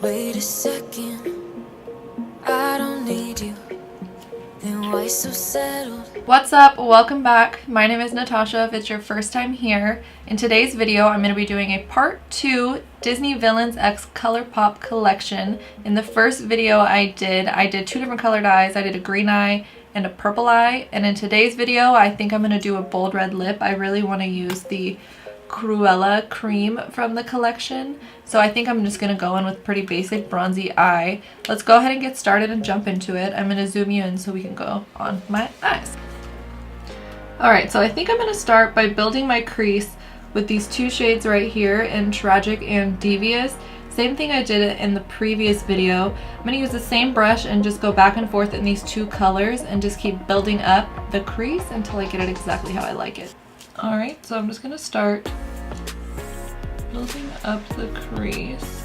Wait a second, I don't need you. Then why so settled? What's up? Welcome back. My name is Natasha if it's your first time here. In today's video, I'm going to be doing a part 2 Disney Villains X Colourpop collection. In the first video I did 2 different colored eyes. I did a green eye and a purple eye. And in today's video, I think I'm going to do a bold red lip. I really want to use the Cruella cream from the collection. So I think I'm just going to go in with pretty basic bronzy eye. Let's go ahead and get started and jump into it. I'm going to zoom you in so we can go on my eyes. Alright, so I think I'm going to start by building my crease with these 2 shades right here in Tragic and Devious. Same thing I did in the previous video. I'm going to use the same brush and just go back and forth in these 2 colors and just keep building up the crease until I get it exactly how I like it. Alright, so I'm just going to start building up the crease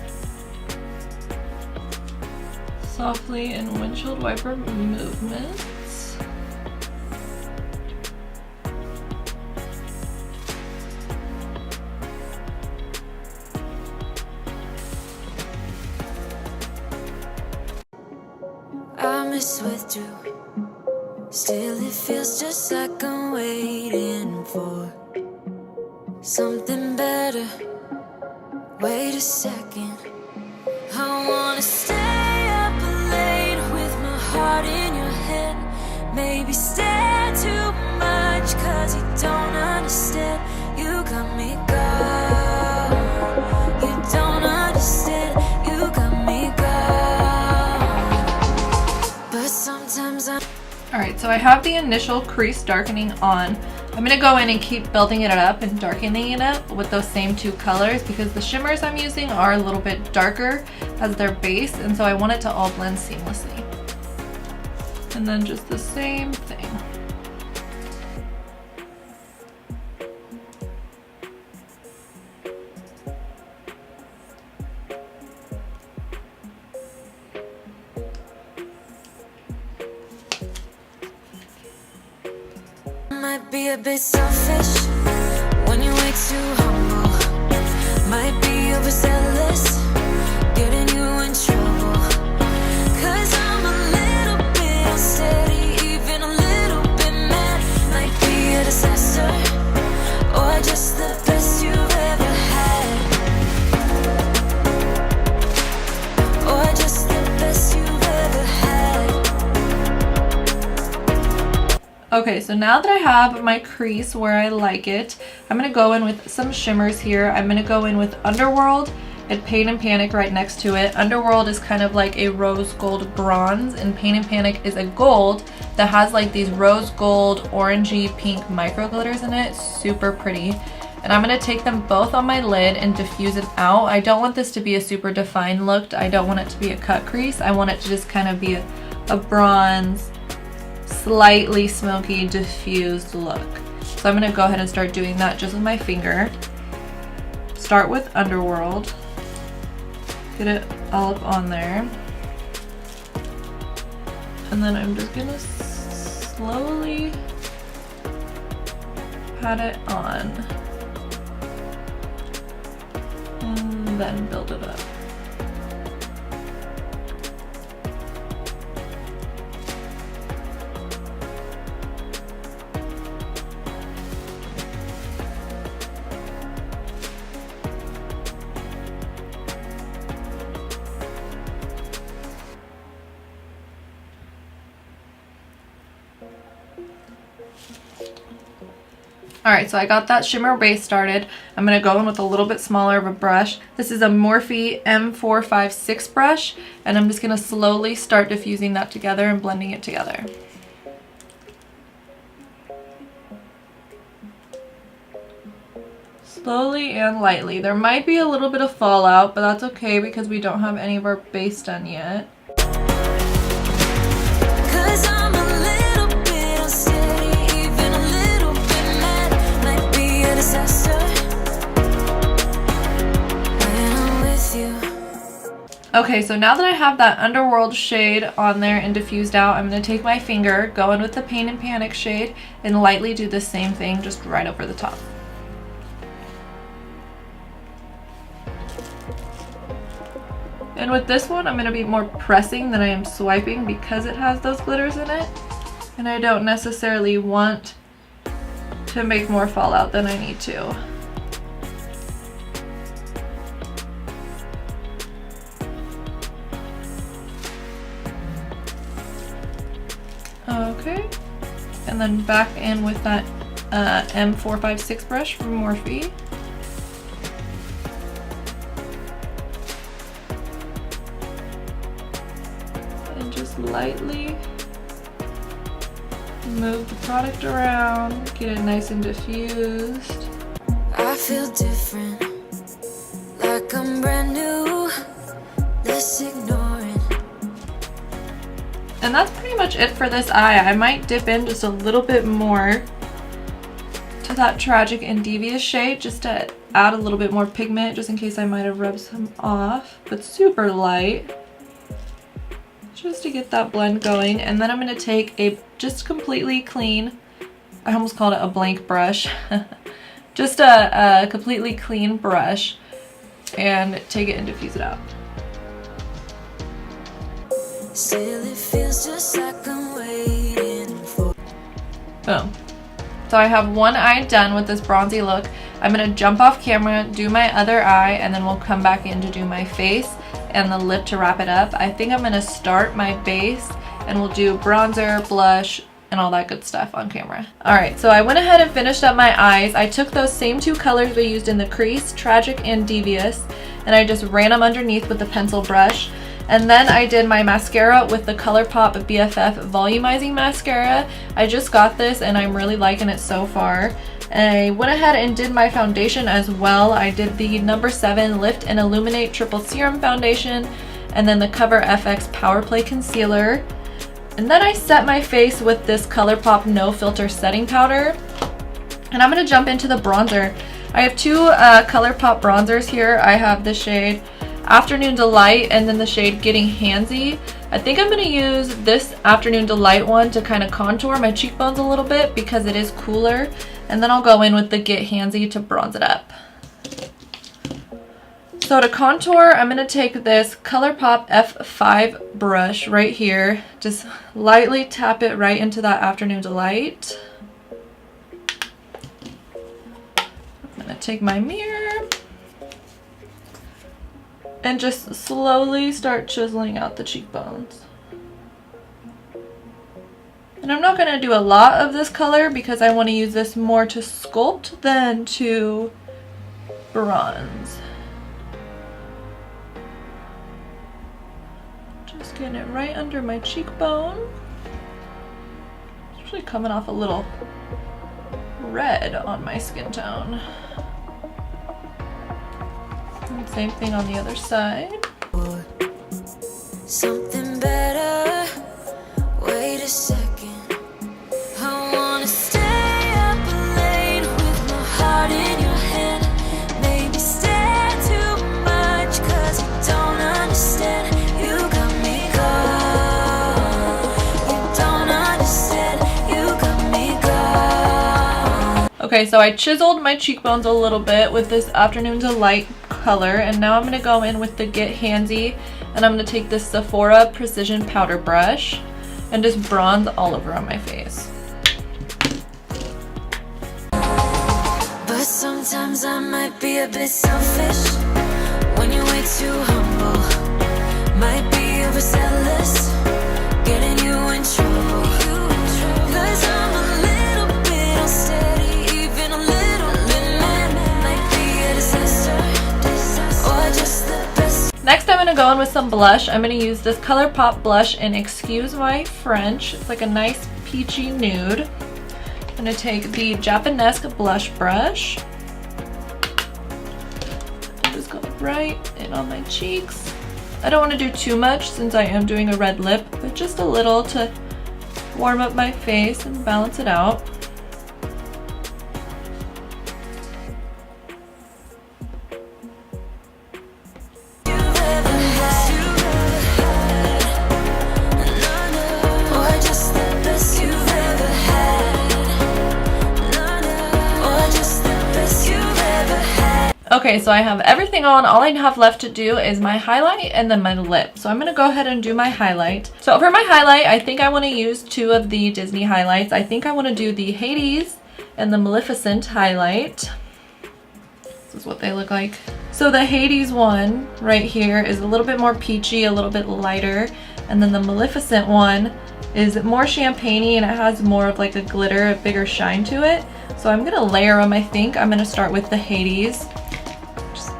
softly in windshield wiper movements. I miss withdrew. Still it feels just like I'm waiting for something better. Wait a second, I wanna stay up late with my heart in your head. Maybe stare too much cause you don't understand. You got me gone. You don't understand. You got me gone. But sometimes I'm Alright, so I have the initial crease darkening on. I'm going to go in and keep building it up and darkening it up with those same 2 colors because the shimmers I'm using are a little bit darker as their base, and so I want it to all blend seamlessly. And then just the same thing. might be a bit selfish when you're way too humble. Might be overzealous, getting you in trouble. Cause I'm a little bit unsteady, even a little bit mad. Might be a disaster, or just the best you've ever had. Or just the best you've ever had. Okay, so now that I have my crease where I like it, I'm going to go in with some shimmers here. I'm going to go in with Underworld and Pain and Panic right next to it. Underworld is kind of like a rose gold bronze, and Pain and Panic is a gold that has like these rose gold, orangey, pink micro glitters in it. Super pretty. And I'm going to take them both on my lid and diffuse it out. I don't want this to be a super defined look. I don't want it to be a cut crease. I want it to just kind of be a bronze, slightly smoky, diffused look. So I'm going to go ahead and start doing that just with my finger. Start with Underworld. Get it all up on there. And then I'm just going to slowly pat it on. And then build it up. Alright, so I got that shimmer base started. I'm going to go in with a little bit smaller of a brush. This is a Morphe M456 brush, and I'm just going to slowly start diffusing that together and blending it together. Slowly and lightly. There might be a little bit of fallout, but that's okay because we don't have any of our base done yet. Cause I'm a little bit unsteady, even a little bit mad. Might be a disaster when I'm with you. Okay, so now that I have that Underworld shade on there and diffused out, I'm going to take my finger, go in with the Pain and Panic shade, and lightly do the same thing just right over the top. And with this one, I'm going to be more pressing than I am swiping because it has those glitters in it. And I don't necessarily want to make more fallout than I need to. Okay, and then back in with that M456 brush from Morphe. And just lightly move the product around, get it nice and diffused. I feel different, like I'm brand new, let's ignore it. And that's pretty much it for this eye. I might dip in just a little bit more to that Tragic and Devious shade just to add a little bit more pigment, just in case I might have rubbed some off, but super light, just to get that blend going. And then I'm going to take a just completely clean, I almost called it a blank brush, just a completely clean brush, and take it and diffuse it out. Still it feels just like I'm waiting for. Boom. So I have one eye done with this bronzy look. I'm going to jump off camera, do my other eye, and then we'll come back in to do my face and the lip to wrap it up. I think I'm going to start my base and we'll do bronzer, blush, and all that good stuff on camera. Alright, so I went ahead and finished up my eyes. I took those same two colors we used in the crease, Tragic and Devious, and I just ran them underneath with the pencil brush. And then I did my mascara with the Colourpop BFF Volumizing Mascara. I just got this and I'm really liking it so far. And I went ahead and did my foundation as well. I did the number 7 Lift and Illuminate Triple Serum Foundation, and then the Cover FX Power Play Concealer. And then I set my face with this Colourpop No Filter Setting Powder. And I'm going to jump into the bronzer. I have two Colourpop bronzers here. I have the shade Afternoon Delight and then the shade Getting Handsy. I think I'm going to use this Afternoon Delight one to kind of contour my cheekbones a little bit because it is cooler. And then I'll go in with the Get Handsy to bronze it up. So to contour, I'm going to take this Colourpop F5 brush right here. Just lightly tap it right into that Afternoon Delight. I'm going to take my mirror and just slowly start chiseling out the cheekbones. And I'm not going to do a lot of this color because I want to use this more to sculpt than to bronze. Just getting it right under my cheekbone. It's actually coming off a little red on my skin tone. And same thing on the other side. Something better. Wait a second. I wanna stay up late with my heart in your hand. Maybe stare too much 'cause you don't understand. You got me gone. You don't understand. You got me gone. Okay, so I chiseled my cheekbones a little bit with this Afternoon Delight color, and now I'm going to go in with the Get Handsy, and I'm going to take this Sephora Precision Powder Brush and just bronze all over on my face. But sometimes I might be a bit selfish when you're way too humble. Might be overzealous, getting you in trouble. 'Cause I'm a little bit unsteady, even a little bit mad. Might be a disaster, or just the best. Next, I'm going to go in with some blush. I'm going to use this Colourpop blush in Excuse My French. It's like a nice peachy nude. I'm going to take the Japanesque blush brush. Just go right in on my cheeks. I don't want to do too much since I am doing a red lip, but just a little to warm up my face and balance it out. Okay, so I have everything on. All I have left to do is my highlight and then my lip. So I'm gonna go ahead and do my highlight. So for my highlight, I think I wanna use 2 of the Disney highlights. I think I wanna do the Hades and the Maleficent highlight. This is what they look like. So the Hades one right here is a little bit more peachy, a little bit lighter. And then the Maleficent one is more champagne-y and it has more of like a glitter, a bigger shine to it. So I'm gonna layer them, I think. I'm gonna start with the Hades. Just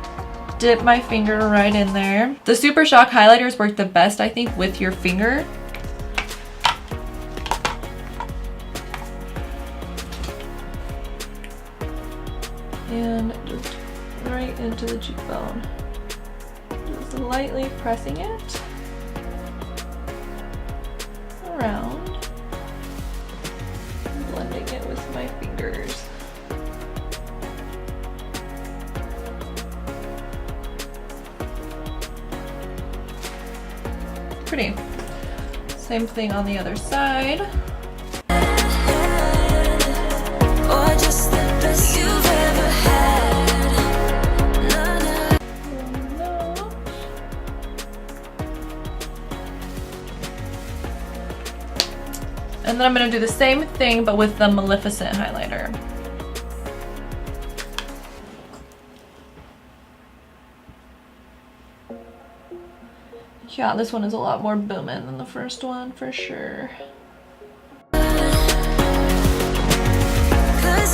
dip my finger right in there. The Super Shock highlighters work the best, I think, with your finger. And just right into the cheekbone. Just lightly pressing it around, blending it with my fingers. Pretty. Same thing on the other side. Or just the best you've ever had. And then I'm going to do the same thing but with the Maleficent highlighter. Yeah, this one is a lot more booming than the first one for sure. Cause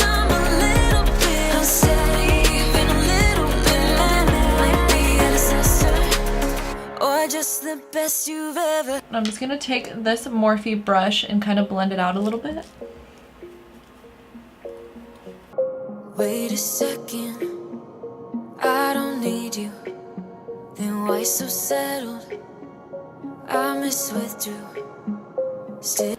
I'm a little bit unsteady, even a little bit mad. Might be an assessor, or just the best you've ever. And I'm just going to take this Morphe brush and kind of blend it out a little bit. Wait a second, I don't need you. Then why so settled? I miswithdrew. Still.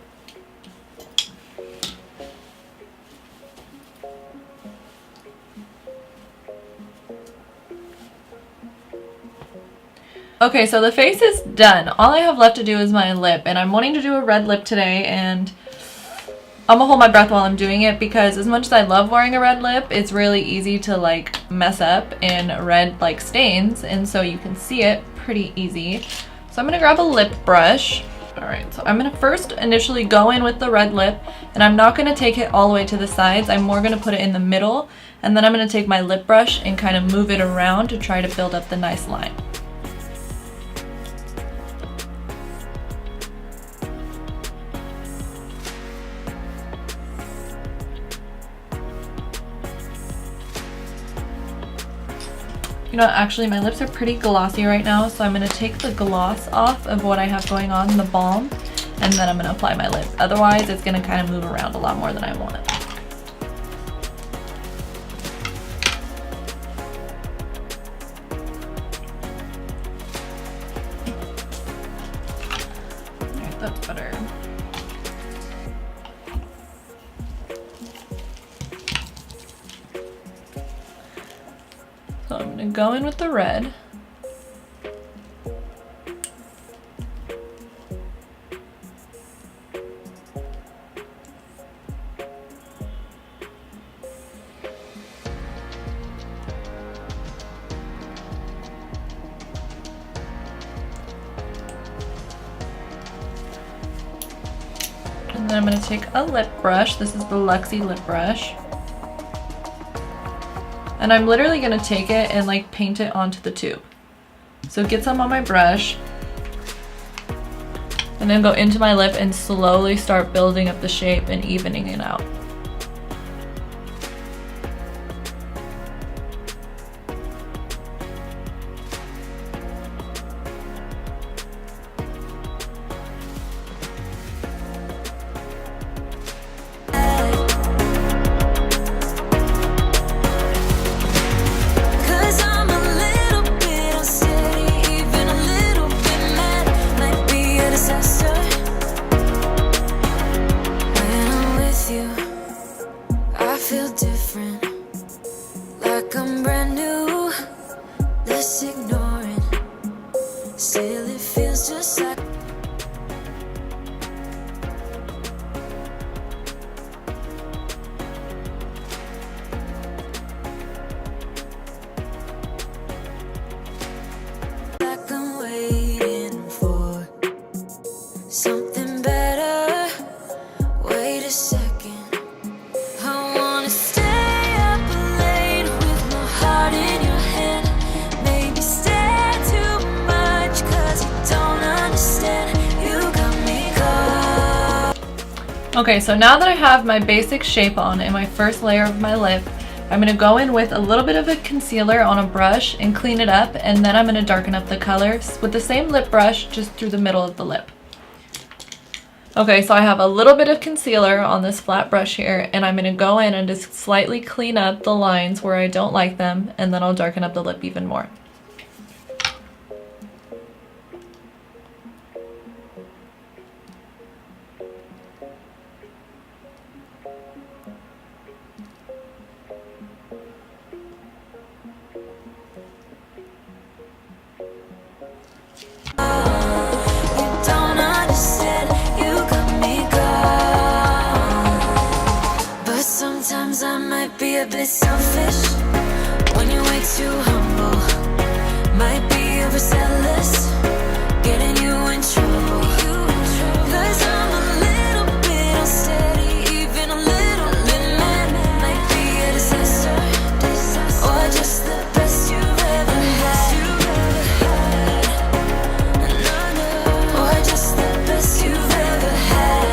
Okay, so the face is done. All I have left to do is my lip, and I'm wanting to do a red lip today, and I'm gonna hold my breath while I'm doing it because as much as I love wearing a red lip, it's really easy to like mess up in red like stains, and so you can see it pretty easy. So I'm gonna grab a lip brush. All right, so I'm gonna first initially go in with the red lip, and I'm not gonna take it all the way to the sides. I'm more gonna put it in the middle, and then I'm gonna take my lip brush and kind of move it around to try to build up the nice line. You know, actually my lips are pretty glossy right now, so I'm going to take the gloss off of what I have going on, the balm, and then I'm going to apply my lip. Otherwise, it's going to kind of move around a lot more than I want it. Alright, that's better. So I'm going to go in with the red. And then I'm going to take a lip brush. This is the Luxie lip brush. And I'm literally going to take it and like paint it onto the tube. So get some on my brush. And then go into my lip and slowly start building up the shape and evening it out. Still it feels just like Okay, so now that I have my basic shape on and my first layer of my lip, I'm going to go in with a little bit of a concealer on a brush and clean it up, and then I'm going to darken up the colors with the same lip brush just through the middle of the lip. Okay, so I have a little bit of concealer on this flat brush here, and I'm going to go in and just slightly clean up the lines where I don't like them, and then I'll darken up the lip even more. Sometimes I might be a bit selfish when you're way too humble. Might be overzealous, getting you in trouble. 'Cause I'm a little bit unsteady, even a little bit mad. Might be a disaster, or just the best you've ever had. Or just the best you've ever had.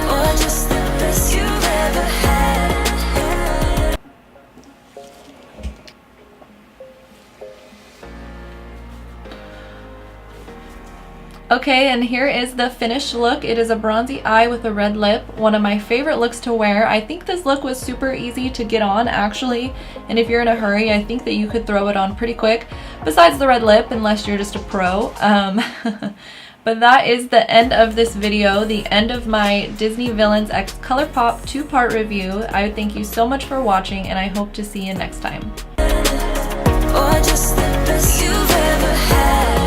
Or just the best you've ever had. Okay, and here is the finished look. It is a bronzy eye with a red lip. One of my favorite looks to wear. I think this look was super easy to get on actually, and if you're in a hurry, I think that you could throw it on pretty quick, besides the red lip, unless you're just a pro. But that is the end of this video, the end of my Disney Villains X Colourpop 2-part review. I thank you so much for watching, and I hope to see you next time. Or just the best you've ever had.